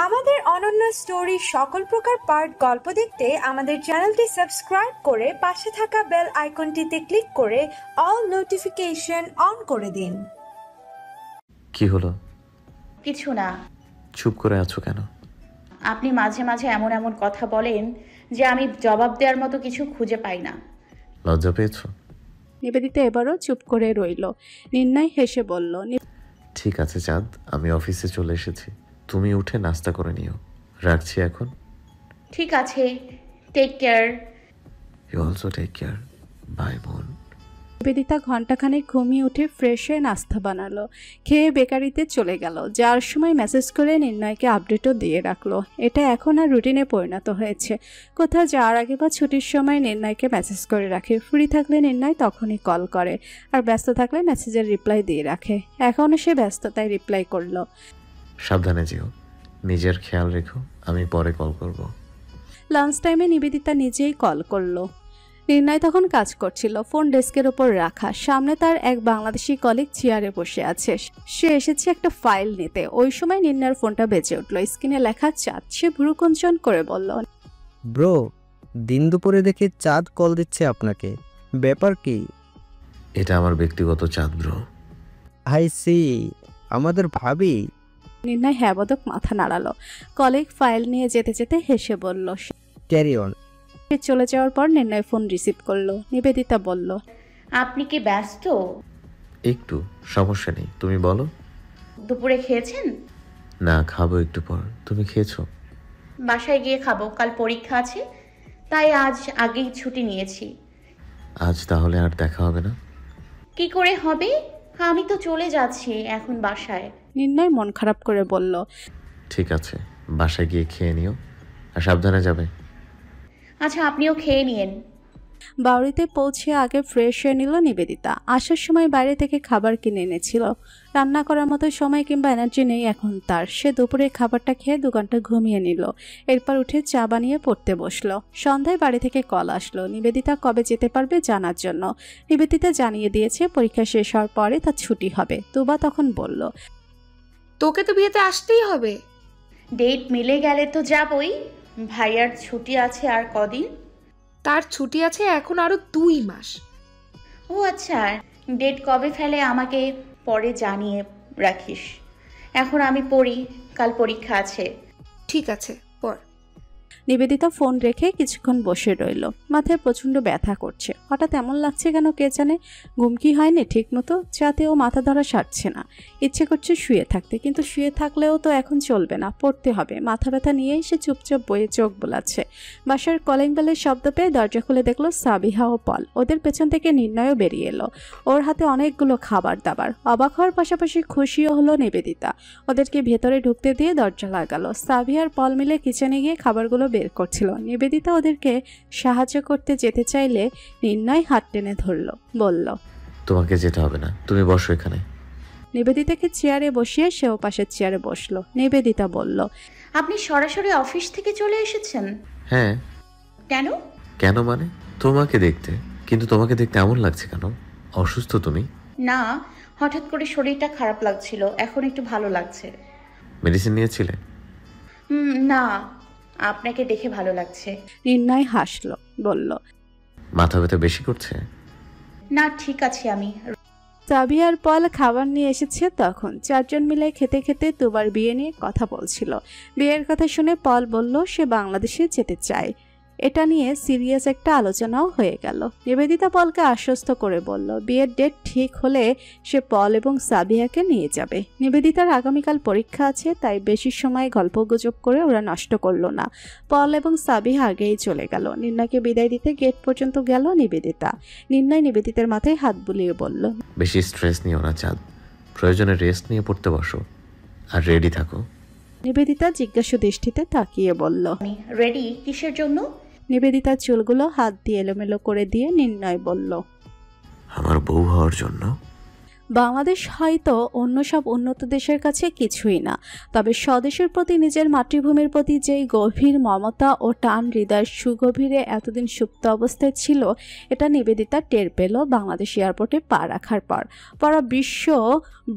আমাদের অনন্য স্টোরি সকল প্রকার পার্ট গল্প দেখতে আমাদের চ্যানেলটি সাবস্ক্রাইব করে পাশে থাকা বেল আইকনটিতে ক্লিক করে অল নোটিফিকেশন অন করে দিন। কি হলো? কিছু না। চুপ করে আছো কেন? আপনি মাঝে মাঝে এমন এমন কথা বলেন যে আমি জবাব দেওয়ার মতো কিছু খুঁজে পাই না। লজ্জা পেয়েছো? নিবেদিতা এবারও চুপ করে রইল। নির্ণয় হেসে বলল, ঠিক আছে চাঁদ, আমি অফিসে চলে এসেছি, তুমি উঠে নাস্তা করে নিও। রাখছি এখন। ঠিক আছে, take care. You also take care. Bye বোন। নিবেদিতা ঘন্টাখানেক ঘুমিয়ে উঠে ফ্রেশ হয়ে নাস্তা বানালো, খেয়ে বেকারিতে চলে গেল। যাওয়ার সময় মেসেজ করে নির্ণয়কে আপডেটও দিয়ে রাখলো। এটা এখন আর রুটিনে পরিণত হয়েছে। কোথাও যাওয়ার আগে বা ছুটির সময় নির্ণয়কে মেসেজ করে রাখে। ফ্রি থাকলে নির্ণয় তখনই কল করে, আর ব্যস্ত থাকলে মেসেজের রিপ্লাই দিয়ে রাখে। এখনও সে ব্যস্ত, তাই রিপ্লাই করলো। সাবধানে যেও, নিজের খেয়াল রেখো, আমি পরে কল করব। লাঞ্চ টাইমে নিবেদিতা নিজেই কল করলো। নির্ণয় তখন কাজ করছিল, ফোন ডেস্কের ওপর রাখা। সামনে তার এক বাংলাদেশি কলিগ চেয়ারে বসে আছে। সে এসেছে একটা ফাইল নিতে। ওই সময় নির্ণয়ের ফোনটা বেজে উঠলো। স্ক্রিনে লেখা চাঁদ। সে ভ্রুকুঞ্চন করে বলল, ব্রো, দিন দুপুরে দেখে চাঁদ কল দিচ্ছে আপনাকে, ব্যাপার কি? এটা আমার ব্যক্তিগত চাঁদ ব্রো। আই সি, আমাদের ভাবি। নির্ণয় হ্যাবদক মাথা নাড়ালো। কলিগ ফাইল নিয়ে যেতে যেতে হেসে বলল। Carry on. সে চলে যাওয়ার পর নির্ণয় ফোন রিসিভ করলো। নিবেদিতা বলল, আপনি কি ব্যস্ত? একটু, সমস্যা নেই, তুমি বলো। দুপুরে খেয়েছেন? না, খাবো একটু পর। তুমি খেয়েছো? বাসায় গিয়ে খাবো, কাল পরীক্ষা আছে, তাই আজ আগেই ছুটি নিয়েছি। আজ তাহলে আর দেখা হবে না? কি করে হবে, আমি তো চলে যাচ্ছি এখন বাসায়। নির্ণয় মন খারাপ করে বলল, ঠিক আছে, বাসায় গিয়ে খেয়ে নিও, আর সাবধানে যাবে। আচ্ছা, আপনিও খেয়ে নিন। বাড়িতে পৌঁছে আগে ফ্রেশ হয়ে নিল নিবেদিতা। আসার সময় বাইরে থেকে খাবার কিনে এনেছিল। রান্না করার মতো সময় কিংবা এনার্জি নেই এখন তার। সে দুপুরে খাবারটা খেয়ে 2 ঘন্টা ঘুমিয়ে নিল। এরপর উঠে চা বানিয়ে পড়তে বসলো। সন্ধ্যায় বাড়ি থেকে কল আসলো নিবেদিতা কবে যেতে পারবে জানার জন্য। নিবেদিতা জানিয়ে দিয়েছে পরীক্ষা শেষ হওয়ার পরে তার ছুটি হবে। তুবা তখন বলল, তোকে তো বিয়েতে আসতেই হবে। ডেট মিলে গেলে তো যাবই। ভাইয়ার ছুটি আছে আর কদিন? তার ছুটি আছে এখন আরো 2 মাস। ও আচ্ছা, ডেট কবে ফেলে আমাকে পরে জানিয়ে রাখিস। এখন আমি পড়ি, কাল পরীক্ষা আছে। ঠিক আছে, পর। নিবেদিতা ফোন রেখে কিছুক্ষণ বসে রইল। মাথায় প্রচণ্ড ব্যথা করছে। হঠাৎ এমন লাগছে কেন কে জানে। ঘুম কি হয়নি ঠিক মতো? চাতেও মাথা ধরা সারছে না। ইচ্ছে করছে শুয়ে থাকতে, কিন্তু শুয়ে থাকলেও তো এখন চলবে না, পড়তে হবে। মাথা ব্যথা নিয়েই সে চুপচাপ বইয়ে চোখ বোলাচ্ছে। বাসার কলিং বেলের শব্দ পেয়ে দরজা খুলে দেখলো সাবিহা ও পল। ওদের পেছন থেকে নির্ণয়ও বেরিয়ে এলো। ওর হাতে অনেকগুলো খাবার দাবার। অবাক হওয়ার পাশাপাশি খুশিও হলো নিবেদিতা। ওদেরকে ভেতরে ঢুকতে দিয়ে দরজা লাগালো। সাবিহা আর পল মিলে কিচেনে গিয়ে খাবারগুলো বের করছিল। নিবেদিতা ওদেরকে সাহায্য করতে যেতে চাইলে নির্ণয় হাত টেনে ধরলো, বলল, তোমাকে যেতে হবে না, তুমি বসো এখানে। নিবেদিতাকে চেয়ারে বসিয়ে সেও পাশের চেয়ারে বসলো। নিবেদিতা বলল, আপনি সরাসরি অফিস থেকে চলে এসেছেন? হ্যাঁ। কেন? কেন মানে? তোমাকে দেখতে। কিন্তু তোমাকে দেখতে এমন লাগছে কেন? অসুস্থ তুমি? না, হঠাৎ করে শরীরটা খারাপ লাগছিল, এখন একটু ভালো লাগছে। মেডিসিন নিয়েছিলে? না, আপনাকে দেখে ভালো লাগছে। নির্ণয় হাসলো, বলল, মাথা ব্যথা বেশি করছে? না, ঠিক আছে আমি। সাবিহা আর পল খাবার নিয়ে এসেছে তখন। 4 জন মিলে খেতে খেতে দুবার বিয়ে নিয়ে কথা বলছিল। বিয়ের কথা শুনে পল বলল সে বাংলাদেশে যেতে চায়। এটা নিয়ে সিরিয়াস একটা আলোচনাও হয়ে গেল। নিবেদিতা পলকে আশ্বস্ত করে বলল বিয়ের ডেট ঠিক হলে সে পল এবং সাবিহাকে নিয়ে যাবে। নিবেদিতার আগামীকাল পরীক্ষা আছে, তাই বেশি সময় গল্পগুজব করে ওরা নষ্ট করলো না। পল এবং সাবিহা আগেই চলে গেল। নির্ণয়কে বিদায় দিতে গেট পর্যন্ত গেল নিবেদিতা। নির্ণয় নিবেদিতার মাথায় হাত বুলিয়ে বলল, বেশি স্ট্রেস নিও না চাঁদ, প্রয়োজনে রেস্ট নিয়ে পড়তে বসো, আর রেডি থাকো। নিবেদিতা জিজ্ঞাসু দৃষ্টিতে তাকিয়ে বলল, আমি রেডি? কিসের জন্য? নিবেদিতার চুলগুলো হাত দিয়ে এলোমেলো করে দিয়ে নির্ণয় বলল, আমার বউ হওয়ার জন্য। বাংলাদেশ হয়তো অন্য সব উন্নত দেশের কাছে কিছুই না, তবে স্বদেশের প্রতি নিজের মাতৃভূমির প্রতি যেই গভীর মমতা ও টান হৃদয়ের সুগভীরে এতদিন সুপ্ত অবস্থায় ছিল, এটা নিবেদিতা টের পেল বাংলাদেশ এয়ারপোর্টে পা রাখার পর। পুরো বিশ্ব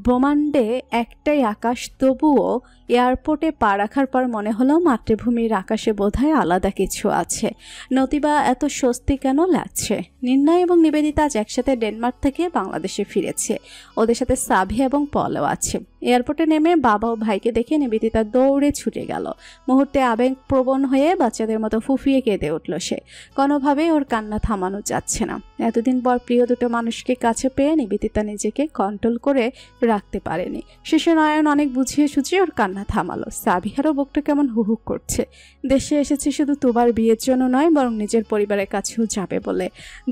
ব্রহ্মাণ্ডে একটাই আকাশ, তবুও এয়ারপোর্টে পা রাখার পর মনে হলো মাতৃভূমির আকাশে বোধহয় আলাদা কিছু আছে, নতুবা এত স্বস্তি কেন লাগছে। নির্ণয় এবং নিবেদিতা আজ একসাথে ডেনমার্ক থেকে বাংলাদেশে ফিরেছে, ওদের সাথে সাভি এবং পলও আছে। এয়ারপোর্টে নেমে বাবা ও ভাইকে দেখে নিবেদিতা দৌড়ে ছুটে গেল। মুহূর্তে আবেগপ্রবণ হয়ে বাচ্চাদের মতো ফুফিয়ে কেঁদে উঠল সে। কোনোভাবেই ওর কান্না থামানো যাচ্ছে না। এতদিন পর প্রিয় দুটো মানুষকে কাছে পেয়ে নিবেদিতা নিজেকে কন্ট্রোল করে রাখতে পারেনি। শেষে নয়ন অনেক বুঝিয়ে সুঝিয়ে ওর কান্না থামালো। সাবিহারও বুকটা কেমন হুহুক করছে। দেশে এসেছে শুধু তুবার বিয়ের জন্য নয়, বরং নিজের পরিবারের কাছেও যাবে বলে।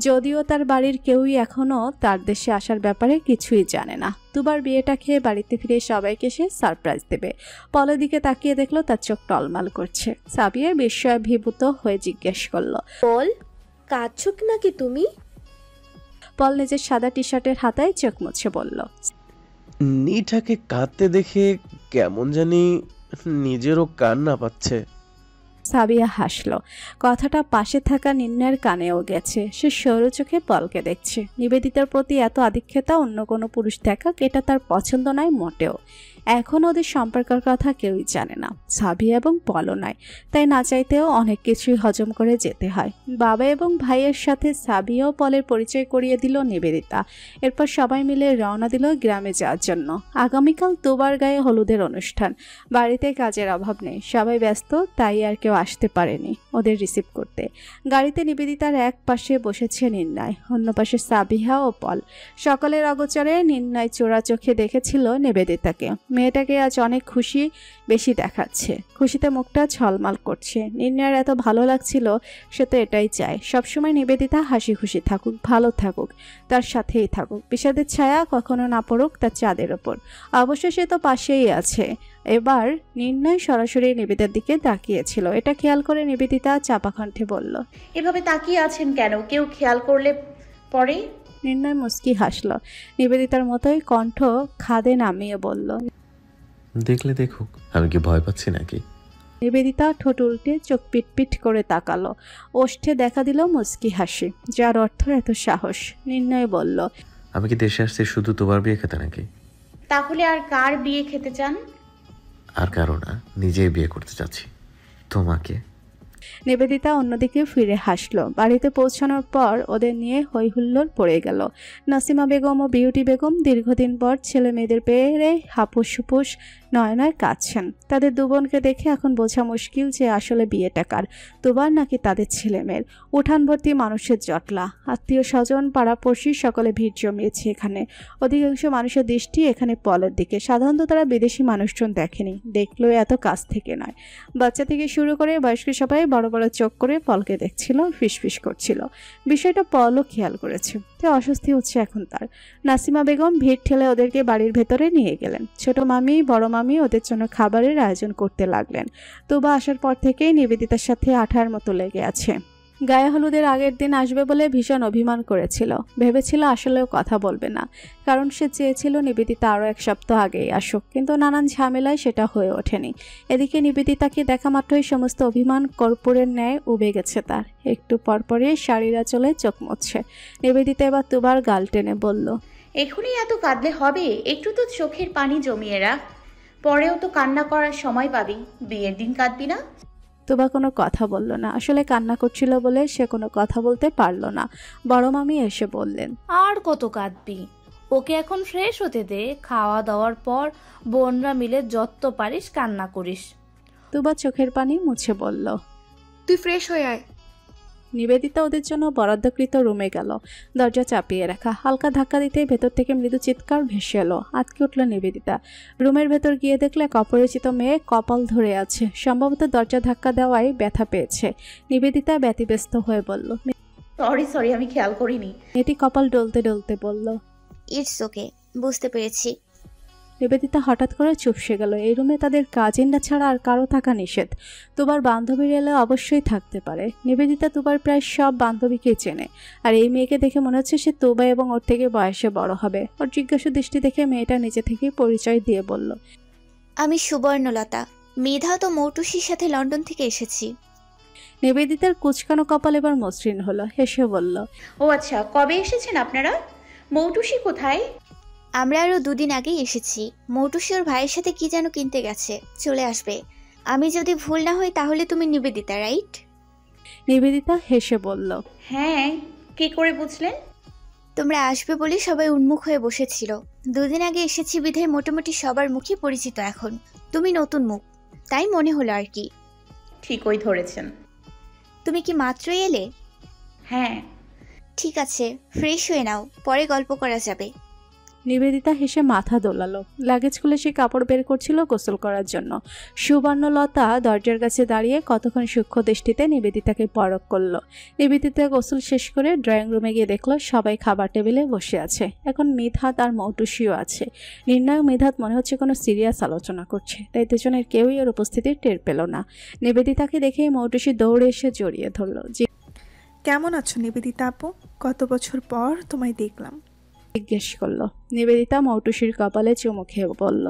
যদিও তার বাড়ির কেউই এখনও তার দেশে আসার ব্যাপারে কিছুই জানে না। তুবার বিয়েটা খেয়ে বাড়িতে ফিরে সবাইকে সে সারপ্রাইজ দেবে। পলের দিকে তাকিয়ে দেখলো তার চোখ টলমাল করছে। সাবিয়া বিস্ময়াভিভূত হয়ে জিজ্ঞেস করলো, পল, কাঁদছো নাকি তুমি? পল নিজের সাদা টি শার্টের হাতায় চোখ মুছে বলল, নিটাকে কাঁদতে দেখে কেমন জানি নিজেরও কান্না পাচ্ছে। সাবিয়া হাসল। কথাটা পাশে থাকা নির্ণয়ের কানেও গেছে। সে সরু চোখে পলকে দেখছে। নিবেদিতার প্রতি এত আধিক্যতা অন্য কোনো পুরুষ দেখাক, এটা তার পছন্দ নয় মোটেও। এখন ওদের সম্পর্কের কথা কেউই জানে না, সাবিয়া এবং পলও নয়। তাই না চাইতেও অনেক কিছুই হজম করে যেতে হয়। বাবা এবং ভাইয়ের সাথে সাবিয়া ও পলের পরিচয় করিয়ে দিল নিবেদিতা। এরপর সবাই মিলে রওনা দিল গ্রামে যাওয়ার জন্য। আগামীকাল তোবার গায়ে হলুদের অনুষ্ঠান। বাড়িতে কাজের অভাব নেই, সবাই ব্যস্ত, তাই আর কেউ আসতে পারেনি ওদের রিসিভ করতে। গাড়িতে নিবেদিতার এক পাশে বসেছে নির্ণয়, অন্য পাশে সাবিহা ও পল। সকলের অগোচরে নির্ণয় চোরা চোখে দেখেছিল নিবেদিতাকে। মেয়েটাকে আজ অনেক খুশি বেশি দেখাচ্ছে, খুশিতে মুখটা ঝলমাল করছে। নির্ণয়ের এত ভালো লাগছিল, সে তো এটাই চায় সবসময় নিবেদিতা হাসি খুশি থাকুক, ভালো থাকুক, তার সাথেই থাকুক, বিষাদের ছায়া কখনো না পড়ুক তার চাঁদের ওপর। অবশ্য সে তো পাশেই আছে। এবার নির্ণয় সরাসরি নিবেদিতার দিকে তাকিয়েছিল। এটা খেয়াল করে নিবেদিতা চাপা কণ্ঠে বলল, এভাবে তাকিয়ে আছেন কেন? কেউ খেয়াল করলে পরে? নির্ণয় মুচকি হাসল। নিবেদিতার মতোই কণ্ঠ খাদে নামিয়ে বলল, দেখলে দেখুক, আমি কি ভয় পাচ্ছি নাকি? নিবেদিতা ঠোঁট উল্টে চোখ পিটপিট করে তাকালো। ওষ্ঠে দেখা দিল মুচকি হাসি, যার অর্থ এত সাহস। নির্ণয় বলল, আমি কি দেশে আসছি শুধু তোমার বিয়ে খেতে নাকি? তাহলে আর কার বিয়ে খেতে চান? আর কারো না, নিজেই বিয়ে করতে চাচ্ছি তোমাকে। নিবেদিতা অন্যদিকে ফিরে হাসলো। বাড়িতে পৌঁছানোর পর ওদের নিয়ে হইহুল্লোড় পড়ে গেল। নাসিমা বেগম ও বিউটি বেগম দীর্ঘদিন পর ছেলে মেয়েদের পেয়ে হাপুস হুপুস নয় কাঁদছেন। তাদের দুবোনকে দেখে এখন বোঝা মুশকিল যে আসলে বিয়েটা কার, তোবার নাকি তাদের ছেলে মেয়ের। উঠান ভর্তি মানুষের জটলা, আত্মীয় স্বজন পাড়াপড়শি সকলে ভিড় জমিয়েছে এখানে। অধিকাংশ মানুষের দৃষ্টি এখানে পলের দিকে। সাধারণত তারা বিদেশি মানুষজন দেখেনি, দেখলেও এত কাছ থেকে নয়। বাচ্চা থেকে শুরু করে বয়স্ক সবাই বড় বড় চোখ করে পলকে দেখছিল, ফিসফিস করছিল। বিষয়টা পলও খেয়াল করেছে, তাই অস্বস্তি হচ্ছে এখন তার। নাসিমা বেগম ভিড় ঠেলে ওদেরকে বাড়ির ভেতরে নিয়ে গেলেন। ছোট মামি বড় মামি ওদের জন্য খাবারের আয়োজন করতে লাগলেন। তোবা আসার পর থেকেই নিবেদিতার সাথে আঠার মতো লেগে আছে। গায়ে হলুদের আগের দিন আসবে বলে ভীষণ অভিমান করেছিল। ভেবেছিল আসলেও কথা বলবে না, কারণ সে চেয়েছিল নিবেদিতা আরও এক সপ্তাহ আগেই আসুক, কিন্তু নানান ঝামেলায় সেটা হয়ে ওঠেনি। এদিকে নিবেদিতাকে দেখা মাত্রই সমস্ত অভিমান কর্পূরের ন্যায় উবে গেছে তার। একটু পরপরই শাড়িরা চলে চোখ মুছছে। নিবেদিতা এবার তুবার গাল টেনে বলল, এখনই এত কাঁদলে হবে? একটু তো চোখের পানি জমিয়ে রাখ, পরেও তো কান্না করার সময় পাবি। বিয়ের দিন কাঁদবি না? তুবা কোনো কথা বলল না। আসলে কান্না করছিল বলে সে কোনো কথা বলতে পারল না। বড় মামি এসে বললেন, আর কত কাঁদবি? ওকে এখন ফ্রেশ হতে দে, খাওয়া দাওয়ার পর বোনরা মিলে যত পারিস কান্না করিস। তুবা চোখের পানি মুছে বলল, তুই ফ্রেশ হয়ে আয়। নিবেদিতা ওদের জন্য বরাদ্দকৃত রুমে গেল। দরজা চাপিয়ে রাখা। হালকা ধাক্কা দিতেই ভেতর থেকে মৃদু চিৎকার ভেসে এলো। আটকে উঠল নিবেদিতা। রুমের ভেতর গিয়ে দেখলে এক অপরিচিত মেয়ে কপাল ধরে আছে। সম্ভবত দরজা ধাক্কা দেওয়ায় ব্যথা পেয়েছে। নিবেদিতা ব্যতিব্যস্ত হয়ে বলল, সরি, আমি খেয়াল করিনি। মেয়েটি কপাল ডলতে ডলতে বলল, ইটস ওকে, বুঝতে পেরেছি। নিবেদিতা হঠাৎ করে চুপসে গেল। এই রুমে তাদের কাজিনরা ছাড়া আর কারো থাকা নিষেধ। তুবার বান্ধবীর এলে অবশ্যই থাকতে পারে। নিবেদিতা তুবার প্রায় সব বান্ধবীকেই চেনে, আর এই মেয়েকে দেখে মনে হচ্ছে সে তুবা এবং ওর থেকে বয়সে বড় হবে। ওর জিজ্ঞাসা দৃষ্টি দেখে মেয়েটা নিজে থেকেই পরিচয় দিয়ে বলল, আমি সুবর্ণলতা, মেধা তো মৌটুসির সাথে লন্ডন থেকে এসেছি। নিবেদিতার কুচকানো কপাল এবার মসৃণ হলো, হেসে বলল, ও আচ্ছা, কবে এসেছেন আপনারা? মৌটুসি কোথায়? আমরা আরও 2 দিন আগেই এসেছি। মৌটুসি ওর ভাইয়ের সাথে কি যেন কিনতে গেছে, চলে আসবে। আমি যদি ভুল না হই তাহলে তুমি নিবেদিতা, রাইট? নিবেদিতা হেসে বলল, হ্যাঁ, কি করে বুঝলেন? তোমরা আসবে বলে সবাই উন্মুখ হয়ে বসেছিল। 2 দিন আগে এসেছি বিধে মোটামুটি সবার মুখে পরিচিত এখন। তুমি নতুন মুখ, তাই মনে হলো আর কি। ঠিকই ধরেছেন। তুমি কি মাত্রই এলে? হ্যাঁ। ঠিক আছে, ফ্রেশ হয়ে নাও, পরে গল্প করা যাবে। নিবেদিতা হেসে মাথা দোলালো। লাগেজ খুলে সে কাপড় বের করছিল গোসল করার জন্য। সুবর্ণলতা দরজার কাছে দাঁড়িয়ে কতক্ষণ সূক্ষ্ম দৃষ্টিতে নিবেদিতাকে পরখ করলো। নিবেদিতা গোসল শেষ করে ড্রয়িং রুমে গিয়ে দেখলো সবাই খাবার টেবিলে বসে আছে। এখন মিধাত আর মৌটুসিও আছে। নির্ণয় মিধাত মনে হচ্ছে কোনো সিরিয়াস আলোচনা করছে, তাই দুজনের কেউই ওর উপস্থিতি টের পেল না। নিবেদিতাকে দেখেই মৌটুসি দৌড়ে এসে জড়িয়ে ধরলো। কেমন আছো নিবেদিতা আপু? কত বছর পর তোমায় দেখলাম। জিজ্ঞেস করলো। নিবেদিতা মৌটুসির কপালে চুমু খেয়ে বলল,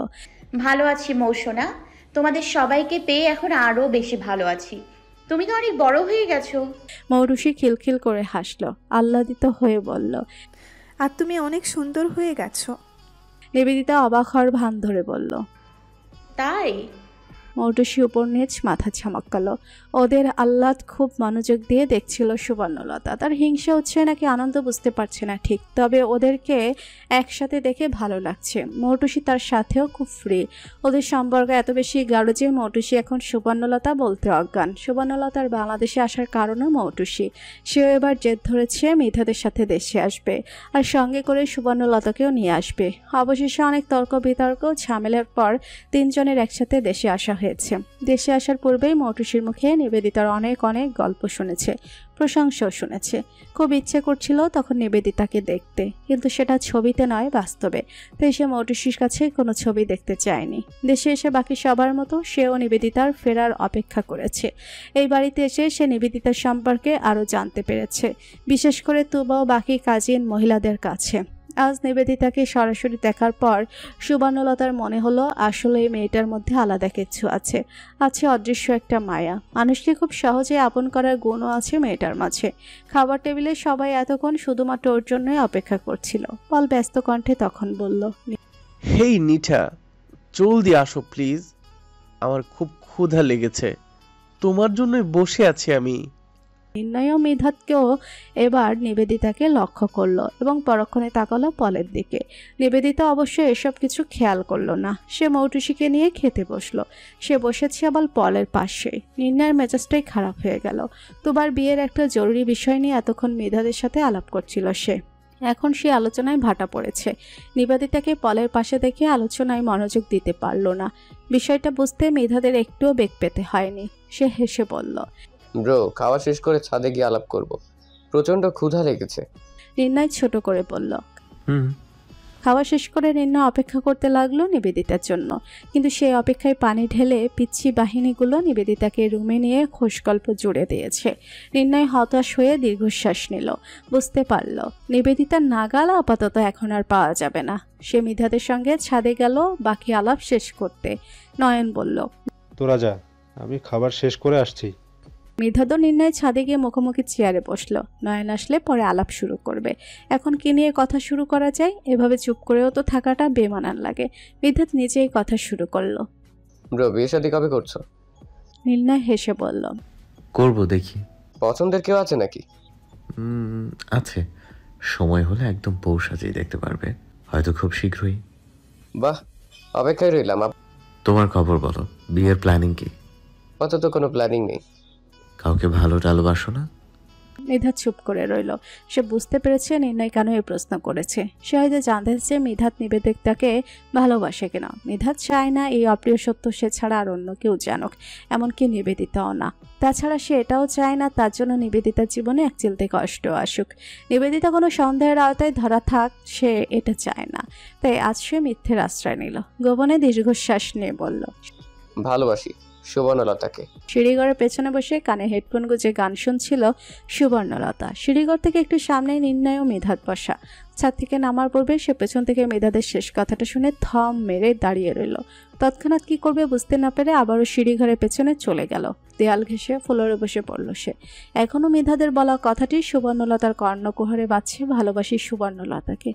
ভালো আছি মৌসোনা, তোমাদের সবাইকে পেয়ে এখন আরো বেশি ভালো আছি। তুমি তো অনেক বড় হয়ে গেছো। মৌটুসি খিলখিল করে হাসলো, আহ্লাদিত হয়ে বলল, আর তুমি অনেক সুন্দর হয়ে গেছো। নিবেদিতা অবাক হওয়ার ভান ধরে বলল, তাই? মৌটুসি উপর নিচ মাথা ঝামকালো। ওদের আহ্লাদ খুব মনোযোগ দিয়ে দেখছিল সুবর্ণলতা। তার হিংসা হচ্ছে নাকি আনন্দ বুঝতে পারছে না ঠিক, তবে ওদেরকে একসাথে দেখে ভালো লাগছে। মৌটুসি তার সাথেও খুব ফ্রি। ওদের সম্পর্ক এত বেশি গাঢ় যে মৌটুসি এখন সুবর্ণলতা বলতে অজ্ঞান। সুবর্ণলতার বাংলাদেশে আসার কারণও মৌটুসি। সেও এবার জেদ ধরেছে মিধাদের সাথে দেশে আসবে, আর সঙ্গে করে সুবর্ণলতাকেও নিয়ে আসবে। অবশেষে অনেক তর্ক বিতর্ক ঝামেলার পর 3 জনের একসাথে দেশে আসা হয়েছে। দেশে আসার পূর্বেই মৌটুসির মুখে নিবেদিতার অনেক অনেক গল্প শুনেছে, প্রশংসাও শুনেছে। খুব ইচ্ছে করছিল তখন নিবেদিতাকে দেখতে, কিন্তু সেটা ছবিতে নয় বাস্তবে। তাই সে মৌটুসির কাছে কোনো ছবি দেখতে চায়নি। দেশে এসে বাকি সবার মতো সেও নিবেদিতার ফেরার অপেক্ষা করেছে। এই বাড়িতে এসে সে নিবেদিতার সম্পর্কে আরও জানতে পেরেছে, বিশেষ করে তুবা ও বাকি কাজিন মহিলাদের কাছে। আজ নিবেদিতাকে সরাসরি দেখার পর সুবর্ণলতার মনে হলো আসলে এই মেয়েটার মধ্যে আলাদা কিছু আছে। আছে অদৃশ্য একটা মায়া। মানুষকে খুব সহজে আপন করার গুণও আছে মেয়েটার মাঝে। খাবার টেবিলে সবাই এতক্ষণ শুধুমাত্র ওর জন্যই অপেক্ষা করছিল। পল ব্যস্ত কণ্ঠে তখন বলল, হেই নিঠা, জলদি আসো প্লিজ, আমার খুব ক্ষুধা লেগেছে। তোমার জন্যই বসে আছি আমি। নির্ণয় মিধাতকেও এবার নিবেদিতাকে লক্ষ্য করলো এবং পরক্ষণে তাকালো পলের দিকে। নিবেদিতা অবশ্য এসব কিছু খেয়াল করলো না। সে মৌটুসিকে নিয়ে খেতে বসলো। সে বসেছে আবার পলের পাশে। নির্ণয়ের মেজাজটাই খারাপ হয়ে গেল। তোবার বিয়ের একটা জরুরি বিষয় নিয়ে এতক্ষণ মিধাদের সাথে আলাপ করছিল সে। এখন সে আলোচনায় ভাটা পড়েছে। নিবেদিতাকে পলের পাশে দেখে আলোচনায় মনোযোগ দিতে পারল না। বিষয়টা বুঝতে মিধাদের একটুও বেগ পেতে হয়নি। সে হেসে বলল, ব্রো, খাওয়া শেষ করে ছাদে গিয়ে আলাপ করব, প্রচন্ড ক্ষুধা লেগেছে। নির্ণয় ছোট করে বলল। খাওয়া শেষ করে নির্ণয় অপেক্ষা করতে লাগলো নিবেদিতার জন্য, কিন্তু সেই অপেক্ষায় পানি ঢেলে পিচ্ছি বাহিনীগুলো নিবেদিতাকে রুমে নিয়ে খোশগল্প জুড়ে দিয়েছে। নির্ণয় হতাশ হয়ে দীর্ঘশ্বাস নিল। বুঝতে পারল নিবেদিতার নাগাল আপাতত এখন আর পাওয়া যাবে না। সে মিধাদের সঙ্গে ছাদে গেল বাকি আলাপ শেষ করতে। নয়ন বলল, তোরা যা, আমি খাবার শেষ করে আসছি। মিধাদ নির্ণয় ছাদে গিয়ে মুখোমুখি চেয়ারে বসলো। নয়ন আসলে পরে আলাপ শুরু করবে। এখন কি নিয়ে কথা শুরু করা যায়? এভাবে চুপ করেও তো থাকাটা বেমানান লাগে। মিধাদ নিজেই কথা শুরু করলো। ব্রো, বিয়ে শাদী কবে করছো? নির্ণয় হেসে বলল, করব দেখি। পছন্দের কেউ আছে নাকি? আছে, সময় হলে একদম বউ সাজিয়ে দেখতে পারবে, হয়তো খুব শীঘ্রই। বাহ, অপেক্ষায় রইলাম। তোমার খবর বলো, বিয়ের প্ল্যানিং কি? অত তো কোনো প্ল্যানিং নেই। কাউকে ভালো ভালোবাসো না? মিধাত চুপ করে রইল। সে বুঝতে পেরেছে নির্ণয় কেন এই প্রশ্ন করেছে। সে হয়তো জানতে চাচ্ছে মিধাত নিবেদিতাকে ভালোবাসে কিনা। মিধাত চায় না এই অপ্রিয় সত্য সে ছাড়া আর অন্য কেউ জানুক, এমনকি নিবেদিতাও না। তাছাড়া সে এটাও চায় না তার জন্য নিবেদিতার জীবনে এক চিলতে কষ্ট আসুক। নিবেদিতা কোনো সন্দেহের আওতায় ধরা থাক, সে এটা চায় না। তাই আজ সে মিথ্যের আশ্রয় নিল। গোপনে দীর্ঘশ্বাস নিয়ে বলল, ভালোবাসি সুবর্ণলতাকে। সিঁড়িঘরের পেছনে বসে কানে হেডফোন গুঁজে গান শুনছিল সুবর্ণলতা। সিঁড়িঘর থেকে একটু সামনে নির্ণয় ও মেধাত বসা। ছাদ থেকে নামার পূর্বে সে পেছন থেকে মেধাদের শেষ কথাটা শুনে থম মেরে দাঁড়িয়ে রইল। তৎক্ষণাৎ কি করবে বুঝতে না পেরে আবারও সিঁড়িঘরের পেছনে চলে গেল। দেয়াল ঘেঁষে ফ্লোরে বসে পড়ল সে। এখনো মেধাদের বলা কথাটি সুবর্ণলতার কর্ণকুহরে বাজছে, ভালোবাসি সুবর্ণলতাকে।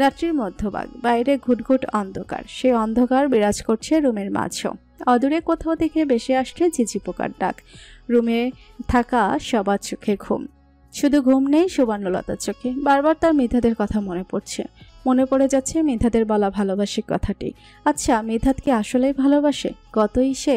রাত্রির মধ্যভাগ, বাইরে ঘুটঘুট অন্ধকার। সে অন্ধকার বিরাজ করছে রুমের মাঝেও। অদূরে কোথাও থেকে বেশি আসছে ঝিঝি পোকার ডাক। রুমে থাকা সবার চোখে ঘুম, শুধু ঘুম নেই সুবর্ণলতার চোখে। বারবার তার মিধাদের কথা মনে পড়ছে। মনে পড়ে যাচ্ছে মিধাদের বলা ভালোবাসি কথাটি। আচ্ছা, মিধাদ কি আসলেই ভালোবাসে? কতই সে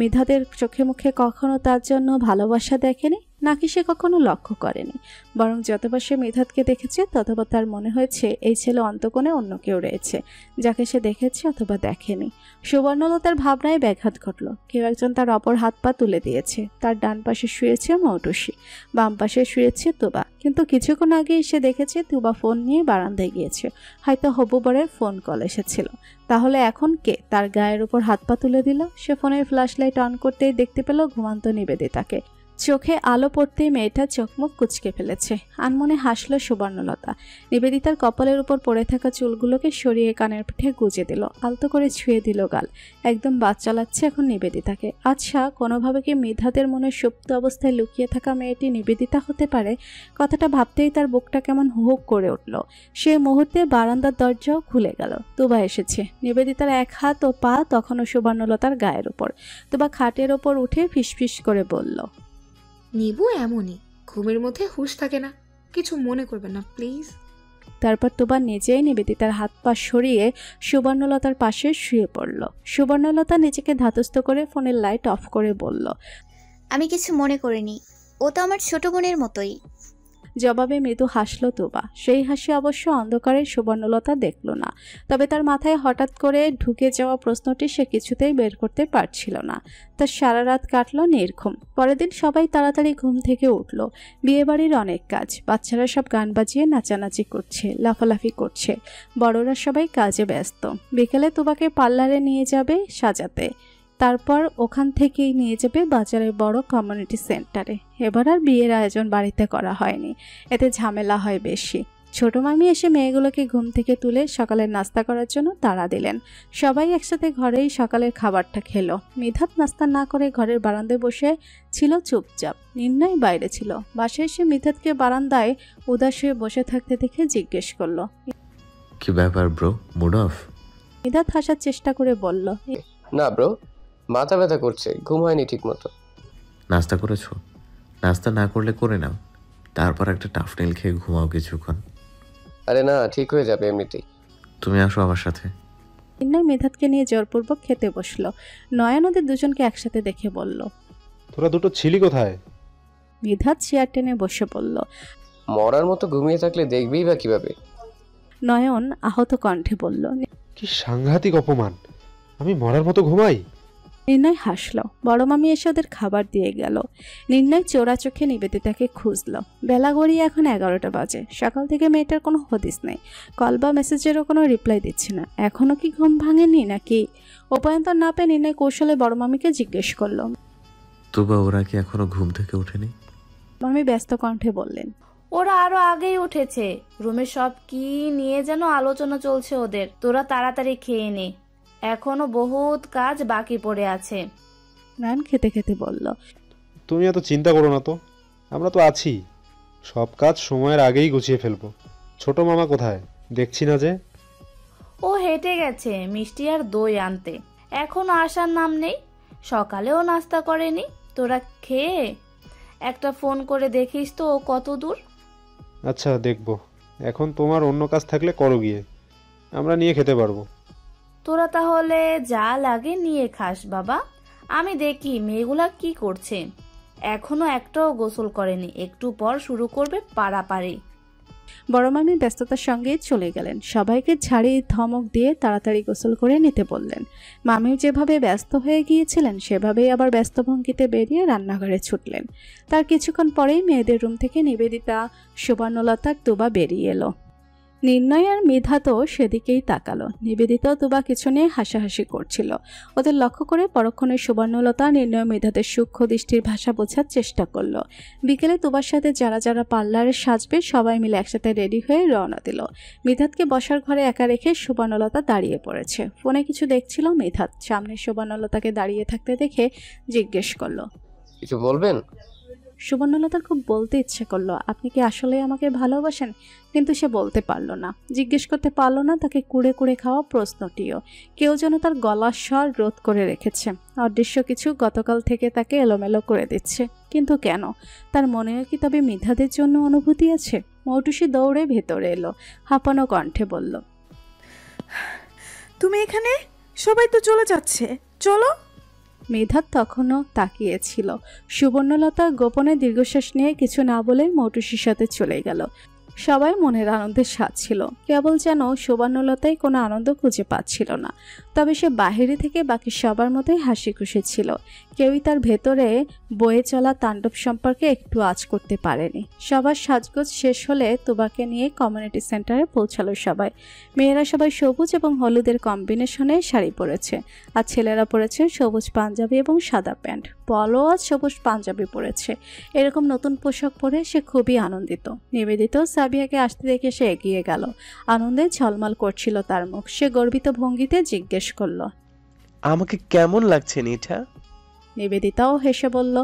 মিধাদের চোখে মুখে কখনো তার জন্য ভালোবাসা দেখেনি, নাকি সে কখনো লক্ষ্য করেনি। বরং যতবার সে মিধাদকে দেখেছে ততবার তার মনে হয়েছে এই ছেলে অন্তকোণে অন্য কেউ রয়েছে, যাকে সে দেখেছে অথবা দেখেনি। সুবর্ণলতার ভাবনায় ব্যাঘাত ঘটল। কেউ একজন তার অপর হাত পা তুলে দিয়েছে। তার ডান পাশে শুয়েছে মৌটুসী, বাম পাশে শুয়েছে তুবা। কিন্তু কিছুক্ষণ আগেই সে দেখেছে তুবা ফোন নিয়ে বারান্দায় গিয়েছে। হয়তো হবু বরের ফোন কল এসেছিল। তাহলে এখন কে তার গায়ের উপর হাত পা তুলে দিল? সে ফোনের ফ্ল্যাশ লাইট অন করতেই দেখতে পেল ঘুমান্ত নিবেদিতাকে। চোখে আলো পড়তেই মেয়েটা চোখমুখ কুঁচকে ফেলেছে। আনমনে হাসল সুবর্ণলতা। নিবেদিতার কপালের উপর পড়ে থাকা চুলগুলোকে সরিয়ে কানের পিঠে গুজে দিল, আলতো করে ছুঁয়ে দিল গাল। একদম বাচ্চা লাগছে এখন নিবেদিতাকে। আচ্ছা, কোনোভাবে কি মিধাদের মনে সুপ্ত অবস্থায় লুকিয়ে থাকা মেয়েটি নিবেদিতা হতে পারে? কথাটা ভাবতেই তার বুকটা কেমন হুক করে উঠল। সে মুহূর্তে বারান্দার দরজাও খুলে গেল। তুবা এসেছে। নিবেদিতার এক হাত ও পা তখনও সুবর্ণলতার গায়ের উপর। তুবা খাটের ওপর উঠে ফিসফিস করে বলল, নিবু এমনই, ঘুমের মধ্যে হুঁশ থাকে না, কিছু মনে করবেন না প্লিজ। তারপর তুবা নিজেই নিবেদিতার হাত পা সরিয়ে সুবর্ণলতার পাশে শুয়ে পড়ল। সুবর্ণলতা নিজেকে ধাতস্থ করে ফোনের লাইট অফ করে বলল, আমি কিছু মনে করিনি, ও তো আমার ছোট বোনের মতোই। জবাবে মৃদু হাসল তুবা। সেই হাসি অবশ্য অন্ধকারে সুবর্ণলতা দেখল না। তবে তার মাথায় হঠাৎ করে ঢুকে যাওয়া প্রশ্নটি সে কিছুতেই বের করতে পারছিল না। তার সারা রাত কাটল নির্ঘুম। পরের দিন সবাই তাড়াতাড়ি ঘুম থেকে উঠল। বিয়েবাড়ির অনেক কাজ। বাচ্চারা সব গান বাজিয়ে নাচানাচি করছে, লাফালাফি করছে। বড়রা সবাই কাজে ব্যস্ত। বিকেলে তুবাকে পার্লারে নিয়ে যাবে সাজাতে। তারপর ওখান থেকেই নিয়ে যাবে বাজারের বড় কমিউনিটি সেন্টারে। এবার আর বিয়ের আয়োজন বাড়িতে করা হয়নি, এতে ঝামেলা হয় বেশি। ছোট মামি এসে মেয়েগুলোকে ঘুম থেকে তুলে সকালের নাস্তা করার জন্য তাড়া দিলেন। সবাই একসাথে ঘরেই সকালের খাবারটা খেলো। মিধাত নাস্তা না করে ঘরের বারান্দায় বসে ছিল চুপচাপ। নির্ণয় বাইরে ছিল। বাসায় এসে মিধাতকে বারান্দায় উদাস হয়ে বসে থাকতে দেখে জিজ্ঞেস করলো, কি ব্যাপার ব্রো, মুড অফ? মিধাত হাসার চেষ্টা করে বলল, না ব্রো, মাথা ব্যথা করছে, ঘুম হয়নি ঠিক মতো। নাস্তা করেছো? নাস্তা না করলে করে নাও, তারপর একটা টাফনেল খেয়ে ঘুমাও কিছুক্ষণ। আরে না, ঠিক হয়ে যাবে এমনিতেই। তুমি আসো আমার সাথে। নির্ণয় মেধাতকে নিয়ে জোরপূর্বক খেতে বসলো। নয়ন ওদের দুজনকে একসাথে দেখে বলল, তোরা দুটো ছিলি কোথায়? মেধাত চেয়ার টেনে বসে পড়ল। মরার মতো ঘুমিয়ে থাকলে দেখবেই বা কিভাবে? নয়ন আহত কণ্ঠে বলল, কি সাংঘাতিক অপমান! আমি মরার মতো ঘুমাই? নির্ণয় হাসল। বড় মামি এসে ওদের খাবার দিয়ে গেল। নির্ণয় চোরা চোখে নিবেদিতাকে খুঁজল। বেলা গড়িয়ে এখন 11টা বাজে। সকাল থেকে মেয়েটার কোনো হদিস নেই। কল বা মেসেজেরও কোনো রিপ্লাই দিচ্ছে না। এখনও কি ঘুম ভাঙেনি নাকি? উপায়ন্তর না পেয়ে নির্ণয় কৌশলে বড় মামিকে জিজ্ঞেস করল, তুবা ওরা কি এখনো ঘুম থেকে ওঠেনি? মামি ব্যস্ত কণ্ঠে বললেন, ওরা আরো আগেই উঠেছে। রুমে সব কি নিয়ে যেন আলোচনা চলছে ওদের। তোরা তাড়াতাড়ি খেয়ে নে, এখনো বহুত কাজ বাকি পড়ে আছে। নান খেতে খেতে বলল, তুমি এত চিন্তা করো না তো, আমরা তো আছি। সব কাজ সময়ের আগেই গুছিয়ে ফেলবো। ছোট মামা কোথায়, দেখছি না যে? ও হেঁটে গেছে মিষ্টি আর দই আনতে, এখনো আসার নাম নেই। সকালেও নাস্তা করেনি। তোরা খেয়ে একটা ফোন করে দেখিস তো ও কত দূর। আচ্ছা, দেখবো। এখন তোমার অন্য কাজ থাকলে করো গিয়ে, আমরা নিয়ে খেতে পারবো। তোরা তাহলে যা লাগে নিয়ে খাস বাবা, আমি দেখি মেয়েগুলা কি করছে। এখনো একটাও গোসল করেনি, একটু পর শুরু করবে পাড়াপাড়ি। বড় মামি ব্যস্ততার সঙ্গে চলে গেলেন। সবাইকে ঝাড়ি ধমক দিয়ে তাড়াতাড়ি গোসল করে নিতে বললেন। মামিও যেভাবে ব্যস্ত হয়ে গিয়েছিলেন সেভাবেই আবার ব্যস্ত ভঙ্গিতে বেরিয়ে রান্নাঘরে ছুটলেন। তার কিছুক্ষণ পরেই মেয়েদের রুম থেকে নিবেদিতা, সুবর্ণলতার তুবা বেরিয়ে এলো। নির্ণয় আর মেধাতও সেদিকেই তাকালো। নিবেদিতা তুবা কিছু নিয়ে হাসাহাসি করছিল। ওদের লক্ষ্য করে পরক্ষণে সুবর্ণলতা নির্ণয় মেধাদের সূক্ষ্ম দৃষ্টির ভাষা বোঝার চেষ্টা করলো। বিকেলে তুবার সাথে যারা যারা পার্লারে সাজবে সবাই মিলে একসাথে রেডি হয়ে রওনা দিল। মেধাতকে বসার ঘরে একা রেখে সুবর্ণলতা দাঁড়িয়ে পড়েছে। ফোনে কিছু দেখছিল মেধাত। সামনে সুবর্ণলতাকে দাঁড়িয়ে থাকতে দেখে জিজ্ঞেস করলো, কিছু বলবেন? সুবর্ণলতার খুব বলতে ইচ্ছে করলো, আপনি কি আসলে আমাকে ভালোবাসেন? কিন্তু সে বলতে পারলো না, জিজ্ঞেস করতে পারলো না তাকে কুড়ে কুড়ে খাওয়া প্রশ্নটিও। কেউ যেন তার গলার স্বর রোধ করে রেখেছে। অদৃশ্য কিছু গতকাল থেকে তাকে এলোমেলো করে দিচ্ছে। কিন্তু কেন? তার মনেও কি তবে মেধাদের জন্য অনুভূতি আছে? মৌটুসি দৌড়ে ভেতরে এলো, হাঁপানো কণ্ঠে বলল, তুমি এখানে? সবাই তো চলে যাচ্ছে, চলো। মেধাত তখনও তাকিয়েছিল। সুবর্ণলতা গোপনে দীর্ঘশ্বাস নিয়ে কিছু না বলে মৌটুসির সাথে চলে গেল। সবাই মনের আনন্দের স্বাদ ছিল, কেবল যেন সুবর্ণলতায় কোনো আনন্দ খুঁজে পাচ্ছিল না। তবে সে বাহিরে থেকে বাকি সবার মতোই হাসি খুশি ছিল। কেউই তার ভেতরে বয়ে চলা তাণ্ডব সম্পর্কে একটু আঁচ করতে পারেনি। সবার সাজগোজ শেষ হলে তুবাকে নিয়ে কমিউনিটি সেন্টারে পৌঁছালো সবাই। মেয়েরা সবাই সবুজ এবং হলুদের কম্বিনেশনে শাড়ি পরেছে, আর ছেলেরা পরেছে সবুজ পাঞ্জাবি এবং সাদা প্যান্ট। পলও আজ সবুজ পাঞ্জাবি পরেছে। এরকম নতুন পোশাক পরে সে খুবই আনন্দিত। নিবেদিত সাবিয়াকে আসতে দেখে সে এগিয়ে গেল। আনন্দে ঝলমল করছিল তার মুখ। সে গর্বিত ভঙ্গিতে জিজ্ঞেস করলো, আমাকে কেমন লাগছে নিঠা? নিবেদিতাও হেসে বলল,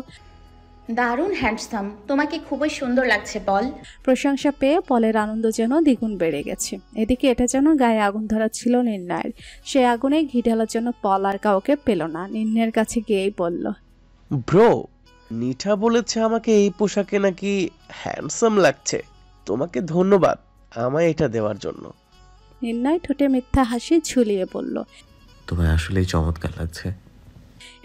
দারুণ হ্যান্ডসাম, তোমাকে খুবই সুন্দর লাগছে পল। প্রশংসা পেয়ে পলের আনন্দ যেন দ্বিগুণ বেড়ে গেছে। এদিকে এটা যেন গায়ে আগুন ধরা ছিল নির্ণয়ের। সে আগুনে ঘি ঢালার জন্য পল আর কাউকে পেল না। নির্ণয়ের কাছে গিয়েই বলল, ব্রো, নিঠা বলেছে আমাকে এই পোশাকে নাকি হ্যান্ডসাম লাগছে। তোমাকে ধন্যবাদ আমায় এটা দেওয়ার জন্য। নির্ণয় ঠোঁটে মিথ্যা হাসি ঝুলিয়ে বলল, তোমায় আসলেই চমৎকার লাগছে।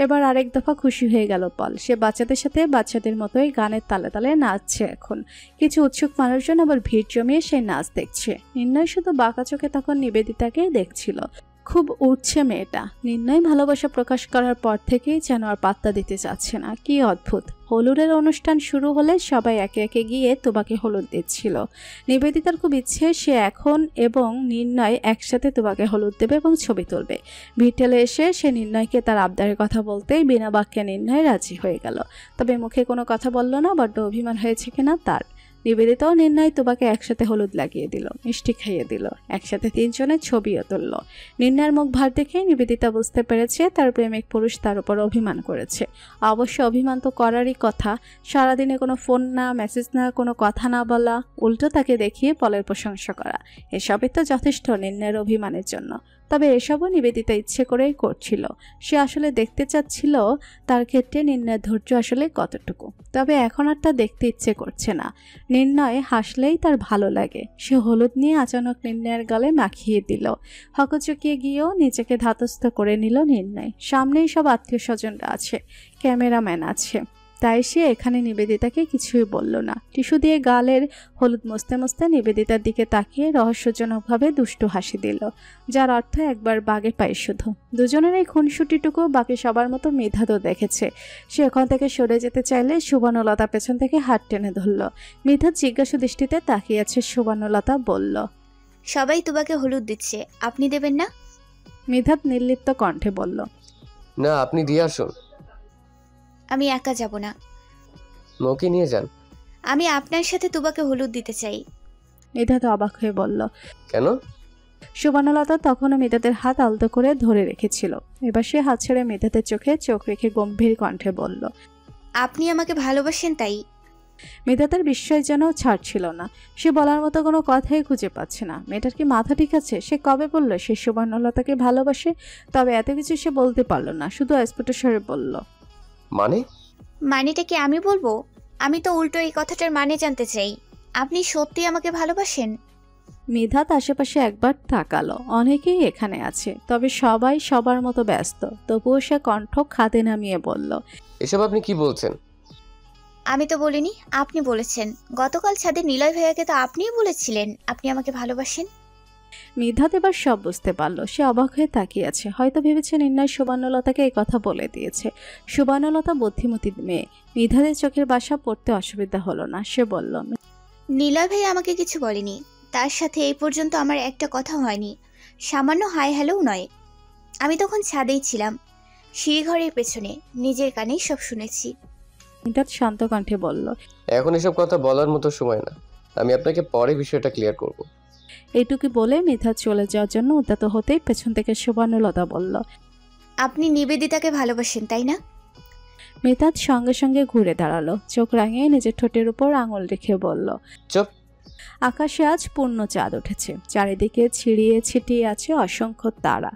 এবার আরেক দফা খুশি হয়ে গেল পল। সে বাচ্চাদের সাথে বাচ্চাদের মতোই গানের তালে তালে নাচছে। এখন কিছু উৎসুক মানুষজন আবার ভিড় জমিয়ে সেই নাচ দেখছে। নির্ণয় শুধু বাঁকা চোখে তখন নিবেদিতাকে দেখছিল। খুব উঠছে মেয়েটা। নির্ণয় ভালোবাসা প্রকাশ করার পর থেকেই যেন আর পাত্তা দিতে চাচ্ছে না। কি অদ্ভুত! হলুদের অনুষ্ঠান শুরু হলে সবাই একে একে গিয়ে তুবাকে হলুদ দিচ্ছিল। নিবেদিতার খুব ইচ্ছে সে এখন এবং নির্ণয় একসাথে তুবাকে হলুদ দেবে এবং ছবি তুলবে। ভিটেলে এসে সে নির্ণয়কে তার আবদারের কথা বলতেই বিনা বাক্যে নির্ণয় রাজি হয়ে গেল। তবে মুখে কোনো কথা বলল না। বড্ড অভিমান হয়েছে কিনা তার। নিবেদিতাও নির্ণয় তুবাকে একসাথে হলুদ লাগিয়ে দিল, মিষ্টি খাইয়ে দিল, একসাথে তিনজনের ছবিও তুলল। নির্ণয়ের মুখ ভার দেখে নিবেদিতা বুঝতে পেরেছে তার প্রেমিক পুরুষ তার উপর অভিমান করেছে। অবশ্য অভিমান তো করারই কথা। সারাদিনে কোনো ফোন না, মেসেজ না, কোনো কথা না বলা, উল্টো তাকে দেখিয়ে পলের প্রশংসা করা, এসবই তো যথেষ্ট নির্ণয়ের অভিমানের জন্য। তবে এসবও নিবেদিতা ইচ্ছে করেই করছিল। সে আসলে দেখতে চাচ্ছিল তার ক্ষেত্রে নির্ণয়ের ধৈর্য আসলে কতটুকু। তবে এখন আর তা দেখতে ইচ্ছে করছে না। নির্ণয় হাসলেই তার ভালো লাগে। সে হলুদ নিয়ে আচানক নির্ণয়ের গালে মাখিয়ে দিল। হকচকিয়ে গিয়েও নিজেকে ধাতস্থ করে নিল নির্ণয়। সামনেই সব আত্মীয় স্বজনরা আছে, ক্যামেরাম্যান আছে, তাই সে এখানে নিবেদিতাকে কিছুই বলল না। টিস্যু দিয়ে গালের হলুদ মুছতে মুছতে নিবেদিতার দিকে তাকিয়ে রহস্যজনকভাবে দুষ্টু হাসি দিল, যার অর্থ একবার বাগে পায় শুধু। দুজনের এই খুনসুটিটুকু বাকি সবার মতো মেধাতও দেখেছে। সে ওখান থেকে সরে যেতে চাইলে সুবর্ণলতা পেছন থেকে হাত টেনে ধরল। মেধাত জিজ্ঞাসা দৃষ্টিতে তাকিয়ে আছে। সুবর্ণলতা বলল, সবাই তুবাকে হলুদ দিচ্ছে, আপনি দেবেন না? মেধাত নির্লিপ্ত কণ্ঠে বলল, না, আপনি দিয়ে আসুন। আমি একা যাব না, মৌকে নিয়ে যান। আমি আপনার সাথে তুবাকে হলুদ দিতে চাই। মেধাত অবাক হয়ে বলল, কেন? সুবর্ণলতা তখনও মেধাতের হাত আলতো করে ধরে রেখেছিল। এবার সে হাত ছেড়ে মেধাতের চোখে চোখ রেখে গম্ভীর কণ্ঠে বলল, আপনি আমাকে ভালোবাসেন তাই? মেধাতের বিস্ময় যেন ছাড়ছিল না। সে বলার মতো কোনো কথাই খুঁজে পাচ্ছে না। মেয়েটার কি মাথা ঠিক আছে? সে কবে বলল সে সুবর্ণলতাকে ভালোবাসে? তবে এত কিছু সে বলতে পারল না, শুধু স্ফুট স্বরে বলল, মানেটা কি আমি বলবো? আমি তো উল্টো এই কথাটার মানে জানতে চাই। আপনি সত্যি আমাকে ভালোবাসেন? মেধাত আশেপাশে একবার তাকালো। অনেকেই এখানে আছে, তবে সবাই সবার মতো ব্যস্ত। তবুও সে কণ্ঠ খাদে নামিয়ে বলল, এসব আপনি কি বলছেন? আমি তো বলিনি, আপনি বলেছেন। গতকাল ছাদে নিলয় ভাইয়াকে তো আপনিই বলেছিলেন আপনি আমাকে ভালোবাসেন। মিধাত এবার সব বুঝতে পারল। সে অবাক হয়ে তাকিয়ে আছে। হয়তো ভেবেছে নির্ণয় সুবর্ণলতাকে এই কথা বলে দিয়েছে। সুবর্ণলতা বুদ্ধিমতী মেয়ে, মিধাদের চোখের বাসা পড়তে অসুবিধা হলো না। সে বলল, নিলয় ভাইয়া আমাকে কিছু বলেনি। তার সাথে এই পর্যন্ত আমার একটা কথা হয়নি, সামান্য হাই হ্যালোও নয়। আমি তখন ছাদেই ছিলাম, সিঁড়িঘরের পেছনে, নিজের কানেই সব শুনেছি। মিধাত শান্ত কণ্ঠে বলল, এখন এসব কথা বলার মতো সময় না, আমি আপনাকে পরে বিষয়টা ক্লিয়ার করব। এইটুকু বলে মিধাত চলে যাওয়ার জন্য উদ্যত হতেই পেছন থেকে সুবর্ণলতা বলল, আপনি নিবেদিতাকে ভালোবাসেন তাই না? মিধাত সঙ্গে সঙ্গে ঘুরে দাঁড়ালো, চোখ রাঙিয়ে নিজের ঠোঁটের উপর আঙুল রেখে বলল, চুপ। আকাশে আজ পূর্ণ চাঁদ উঠেছে। চারিদিকে ছিড়িয়ে ছিটিয়ে আছে অসংখ্য তারা।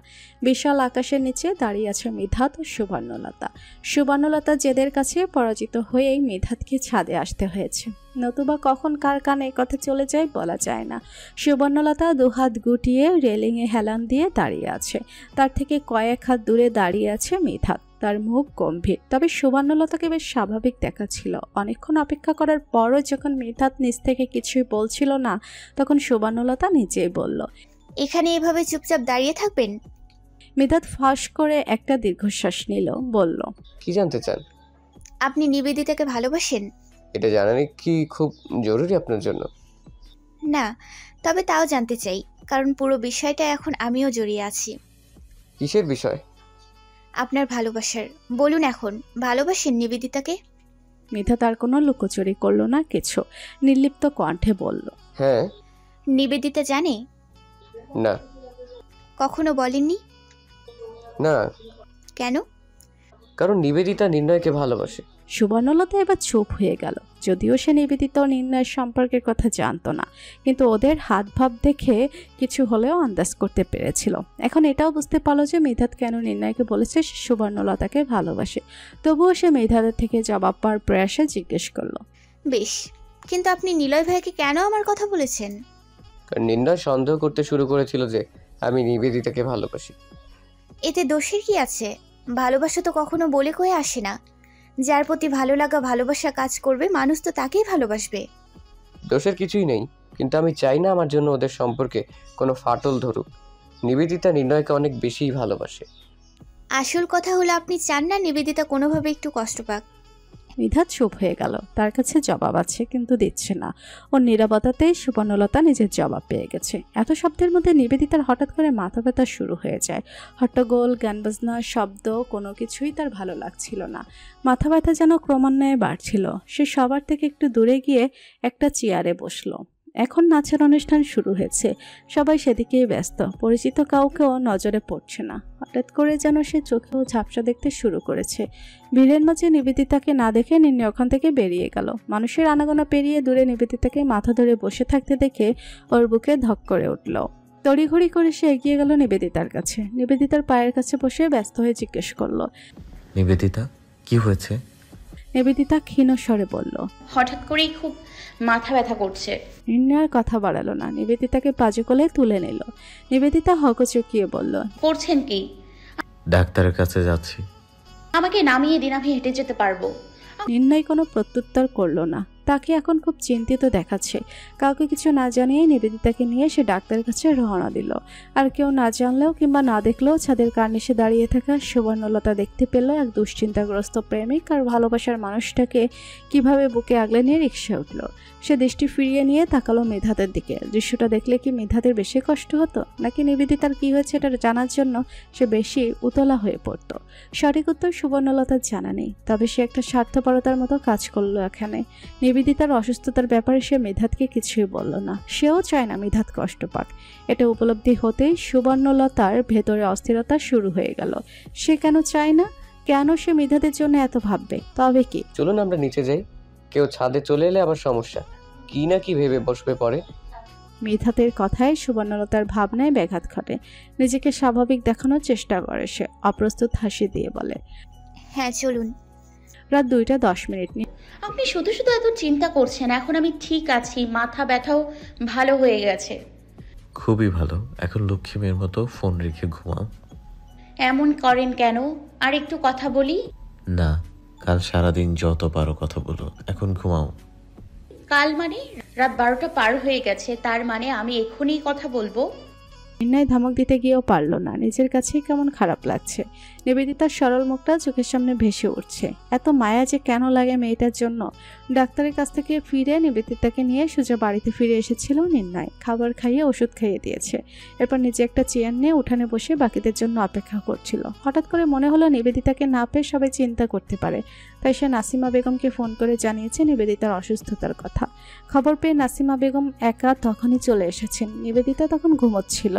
বিশাল আকাশের নিচে দাঁড়িয়ে আছে মিধাত ও সুবর্ণলতা। সুবর্ণলতা জেদের কাছে পরাজিত হয়েই মিধাতকে ছাদে আসতে হয়েছে, নতুবা কখন কার কানে কথা চলে যায় বলা যায় না। সুবর্ণলতা দুহাত গুটিয়ে রেলিংয়ে হেলান দিয়ে দাঁড়িয়ে আছে। তার থেকে কয়েক হাত দূরে দাঁড়িয়ে আছে মিধাত। তার মুখ গম্ভীর, তবে সুবর্ণলতাকে বেশ স্বাভাবিক দেখাচ্ছিল। অনেকক্ষণ অপেক্ষা করার পরও যখন মিধাত নিজ থেকে কিছুই বলছিল না, তখন সুবর্ণলতা নিজেই বলল, এখানে এভাবে চুপচাপ দাঁড়িয়ে থাকবেন? মিধাত ফাঁস করে একটা দীর্ঘশ্বাস নিল, বলল, কি জানতে চান? আপনি নিবেদিতাকে ভালোবাসেন? এটা জানানি কি খুব জরুরি আপনার জন্য? না, তবে তাও জানতে চাই, কারণ পুরো বিষয়টা এখন আমিও জড়িয়ে আছি। কিসের বিষয়? আপনার ভালোবাসার। বলুন, এখন ভালোবাসেন নিবেদিতাকে? মিধাত আর কোনো লুকোচুরি করলো না, কিছু নির্লিপ্ত কণ্ঠে বলল, হ্যাঁ। নিবেদিতা জানে? না। কখনো বলেননি? না। কেন? কারণ নিবেদিতা নির্ণয়কে ভালোবাসে। সুবর্ণলতা এবার চুপ হয়ে গেল। যদিও সে নিবেদিত ও নির্ণয়ের সম্পর্কের কথা জানতো না, কিন্তু ওদের হাত ভাব দেখে কিছু হলেও আন্দাজ করতে পেরেছিল। এখন এটাও বুঝতে পারলো যে মিধাত কেন নির্ণয়কে বলেছে সে সুবর্ণলতাকে ভালোবাসে। তবুও সে মিধাতের থেকে জবাব পাওয়ার প্রয়াসে জিজ্ঞেস করলো, বেশ, কিন্তু আপনি নিলয় ভাইকে কেন আমার কথা বলেছেন? কারণ নির্ণয় সন্দেহ করতে শুরু করেছিল যে আমি নিবেদিতাকে ভালোবাসি। এতে দোষের কি আছে? ভালোবাসা তো কখনো বলে কয়ে আসে না। যার প্রতি ভালো লাগা ভালোবাসা কাজ করবে, মানুষ তো তাকেই ভালোবাসবে। দোষের কিছুই নেই, কিন্তু আমি চাই না আমার জন্য ওদের সম্পর্কে কোনো ফাটল ধরুক। নিবেদিতা নির্ণয়কে অনেক বেশিই ভালোবাসে। আসল কথা হলো আপনি চান না নিবেদিতা কোনোভাবে একটু কষ্ট পাক। মিধাত চুপ হয়ে গেল। তার কাছে জবাব আছে, কিন্তু দিচ্ছে না। ওর নীরবতাতেই সুবর্ণলতা নিজের জবাব পেয়ে গেছে। এত শব্দের মধ্যে নিবেদিতার হঠাৎ করে মাথা ব্যথা শুরু হয়ে যায়। হট্টগোল, গান বাজনা, শব্দ, কোনো কিছুই তার ভালো লাগছিল না। মাথা ব্যথা যেন ক্রমান্বয়ে বাড়ছিল। সে সবার থেকে একটু দূরে গিয়ে একটা চেয়ারে বসলো। এখন নাচের অনুষ্ঠান শুরু হয়েছে, সবাই সেদিকেই ব্যস্ত। পরিচিত কাউকেও নজরে পড়ছে না। হঠাৎ করে যেন সে চোখেও ঝাপসা দেখতে শুরু করেছে। ভিড়ের মাঝে নিবেদিতাকে না দেখে নির্ণয় ওখান থেকে বেরিয়ে গেল। মানুষের আনাগোনা পেরিয়ে দূরে নিবেদিতাকে মাথা ধরে বসে থাকতে দেখে ওর বুকে ধক করে উঠল। তড়িঘড়ি করে সে এগিয়ে গেল নিবেদিতার কাছে। নিবেদিতার পায়ের কাছে বসে ব্যস্ত হয়ে জিজ্ঞেস করলো, নিবেদিতা, কি হয়েছে? নিবেদিতা ক্ষীণ স্বরে বলল, হঠাৎ করেই খুব মাথা ব্যথা করছে। নির্ণয়ের কথা বাড়ালো না, নিবেদিতাকে পাজে কোলে তুলে নিল। নিবেদিতা হকচকিয়ে বলল, করছেন কি? ডাক্তারের কাছে যাচ্ছি। আমাকে নামিয়ে দিন, আমি হেঁটে যেতে পারবো। নির্ণয় কোনো প্রত্যুত্তর করলো না। তাকে এখন খুব চিন্তিত দেখাচ্ছে। কাউকে কিছু না জানিয়ে নিবেদিতাকে নিয়ে সে ডাক্তারের কাছে রওনা দিল। আর কেউ না জানলেও কিংবা না দেখলেও ছাদের কার্নিশে দাঁড়িয়ে থাকা সুবর্ণলতা দেখতে পেল এক দুশ্চিন্তাগ্রস্ত প্রেমিক আর ভালোবাসার মানুষটাকে কিভাবে বুকে আগলে নিয়ে রিকশা উঠল। সে দৃষ্টি ফিরিয়ে নিয়ে তাকালো মেধাতের দিকে। দৃশ্যটা দেখলে কি মেধাতের বেশি কষ্ট হতো, নাকি নিবেদিতার কি হয়েছে এটা জানার জন্য সে বেশি উতলা হয়ে পড়তো? সঠিক উত্তর সুবর্ণলতার জানা নেই, তবে সে একটা স্বার্থপরতার মতো কাজ করলো এখানে। নিবেদিতার অসুস্থতার ব্যাপারে সে মেধাতকে কিছুই বলল না। সেও চায় না মেধাত কষ্ট পাক। এটা উপলব্ধি হতেই সুবর্ণলতার ভেতরে অস্থিরতা শুরু হয়ে গেল। সে কেন চায় না? কেন সে মেধাতের জন্য এত ভাববে? তবে কি? চলুন আমরা নিচে যাই। কেউ ছাদে চলে এলে আবার সমস্যা। কি না কি ভেবে বসবে পরে। মেধাতের কথায় সুবর্ণলতার ভাবনায় ব্যাঘাত ঘটে। নিজেকে স্বাভাবিক দেখানোর চেষ্টা করে সে। অপ্রস্তুত হাসি দিয়ে বলে, হ্যাঁ চলুন। রাত 2:10 আপনি শুধু শুধু এত চিন্তা করছেন। এখন আমি ঠিক আছি, মাথা ব্যথাও ভালো হয়ে গেছে। খুবই ভালো। এখন লক্ষ্মী মেয়ের মতো ফোন রেখে ঘুমাও। এমন করেন কেন? আর একটু কথা বলি। না, কাল সারাদিন যত পারো কথা বলো, এখন ঘুমাও। কাল মানে রাত 12টা পার হয়ে গেছে, তার মানে আমি এখনই কথা বলবো? নির্ণয় ধমক দিতে গিয়েও পারল না, নিজের কাছেই কেমন খারাপ লাগছে। নিবেদিতার সরল মুখটা চোখের সামনে ভেসে উঠছে। এত মায়া যে কেন লাগে মেয়েটার জন্য। ডাক্তারের কাছ থেকে ফিরে নিবেদিতাকে নিয়ে সোজা বাড়িতে ফিরে এসেছিল নির্ণয়। খাবার খাইয়ে ওষুধ খাইয়ে দিয়েছে। এরপর নিজে একটা চেয়ার নিয়ে উঠানে বসে বাকিদের জন্য অপেক্ষা করছিল। হঠাৎ করে মনে হলো নিবেদিতাকে না পেয়ে সবাই চিন্তা করতে পারে, তাই সে নাসিমা বেগমকে ফোন করে জানিয়েছে নিবেদিতার অসুস্থতার কথা। খবর পেয়ে নাসিমা বেগম একা তখনই চলে এসেছেন। নিবেদিতা তখন ঘুমোচ্ছিল।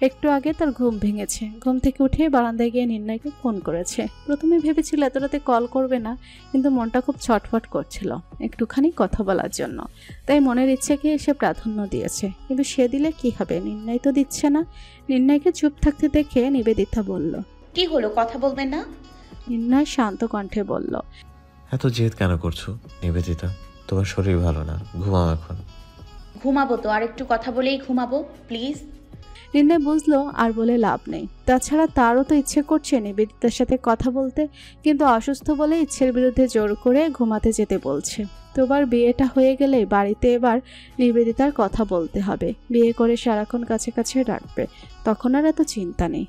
একটু আগে তার ঘুম ভেঙেছে। ঘুম থেকে উঠে বারান্দায় গিয়ে নির্ণয়কে ফোন করেছে। প্রথমে ভেবেছিল এত রাতে কল করবে না, কিন্তু মনটা খুব ছটফট করছিল একটুখানি কথা বলার জন্য, তাই মনের ইচ্ছেকে সে প্রাধান্য দিয়েছে। কিন্তু সে দিলে কি হবে, নির্ণয় তো দিচ্ছে না। নির্ণয়কে চুপ থাকতে দেখে নিবেদিতা বলল, কি হলো, কথা বলবেন না? নির্ণয় শান্ত কণ্ঠে বলল, এত জেদ কেন করছো নিবেদিতা? তোমার শরীর ভালো না, ঘুমাও এখন। ঘুমাবো তো, আর একটু কথা বলেই ঘুমাবো, প্লিজ। নির্ণয় বুঝলো আর বলে লাভ নেই। তাছাড়া তারও তো ইচ্ছে করছে নিবেদিতার সাথে কথা বলতে, কিন্তু অসুস্থ বলে ইচ্ছের বিরুদ্ধে জোর করে ঘুমাতে যেতে বলছে। তোবার বিয়েটা হয়ে গেলে বাড়িতে এবার নিবেদিতার কথা বলতে হবে। বিয়ে করে সারাক্ষণ কাছে কাছে রাখবে, তখন আর এত চিন্তা নেই।